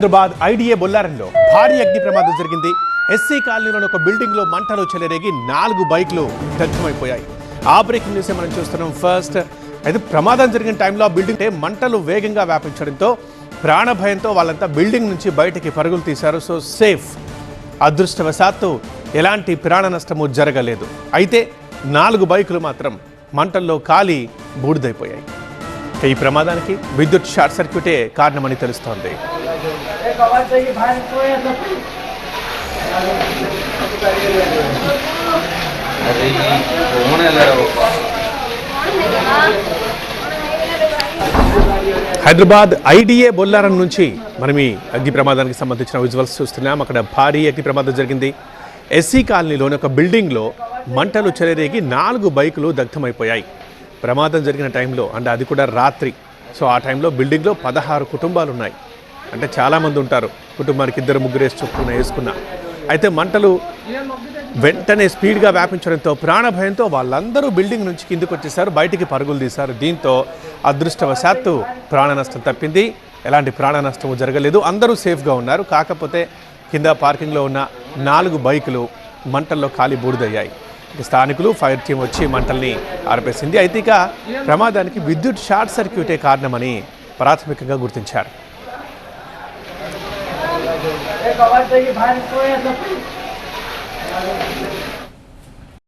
Hyderabad IDA బొల్లారంలో భారీ అగ్ని ప్రమాదం జరిగింది. ఎస్సీ కాలనీలోని ఒక బిల్డింగ్ లో మంటలు చెలరేగి 4 బైక్లు దగ్ధమైపోయాయి. ఆ బ్రేకింగ్ న్యూస్ మనం చూస్తున్నాం. ఫస్ట్ అయితే ప్రమాదం జరిగిన టైంలో ఆ బిల్డింగ్ మంటలు వేగంగా వ్యాపించడంతో ప్రాణభయంతో వాళ్ళంతా బిల్డింగ్ నుంచి బయటికి పరుగులు తీశారు. So safe. అదృష్టవశాత్తు ఎలాంటి ప్రాణ నష్టము జరగలేదు. అయితే 4 బైకులు మాత్రం మంటల్లో కాలి బూడిదైపోయాయి. ఈ ప్రమాదానికి విద్యుత్ షార్ట్ సర్క్యూటే కారణమని తెలుస్తోంది. హైదరాబాద్ ఐడిఏ బొల్లారం నుంచి మనం ఈ అగ్ని ప్రమాదానికి సంబంధించిన విజువల్స్ చూస్తున్నాం. అక్కడ భారీ అగ్ని ప్రమాదం జరిగింది. ఎస్సీ కాలనీలోని ఒక బిల్డింగ్లో మంటలు చెలరేగి 4 బైకులు దగ్ధమైపోయాయి. ప్రమాదం జరిగిన టైంలో అంటే అది కూడా రాత్రి. సో ఆ టైంలో బిల్డింగ్లో 16 కుటుంబాలు ఉన్నాయి. అంటే చాలామంది ఉంటారు. కుటుంబానికి 2-3 చొప్పున వేసుకున్నా. అయితే మంటలు వెంటనే స్పీడ్గా వ్యాపించడంతో ప్రాణభయంతో వాళ్ళందరూ బిల్డింగ్ నుంచి కిందికి వచ్చేసారు, బయటికి పరుగులు తీశారు. దీంతో అదృష్టవశాత్తు ప్రాణ నష్టం తప్పింది. ఎలాంటి ప్రాణ నష్టము జరగలేదు. అందరూ సేఫ్గా ఉన్నారు. కాకపోతే కింద పార్కింగ్లో ఉన్న 4 బైకులు మంటల్లో కాలి బూడిదయ్యాయి. స్థానికులు ఫైర్ టీం వచ్చి మంటల్ని ఆర్పేసింది. అయితే ఇక ప్రమాదానికి విద్యుత్ షార్ట్ సర్క్యూటే కారణమని ప్రాథమికంగా గుర్తించారు.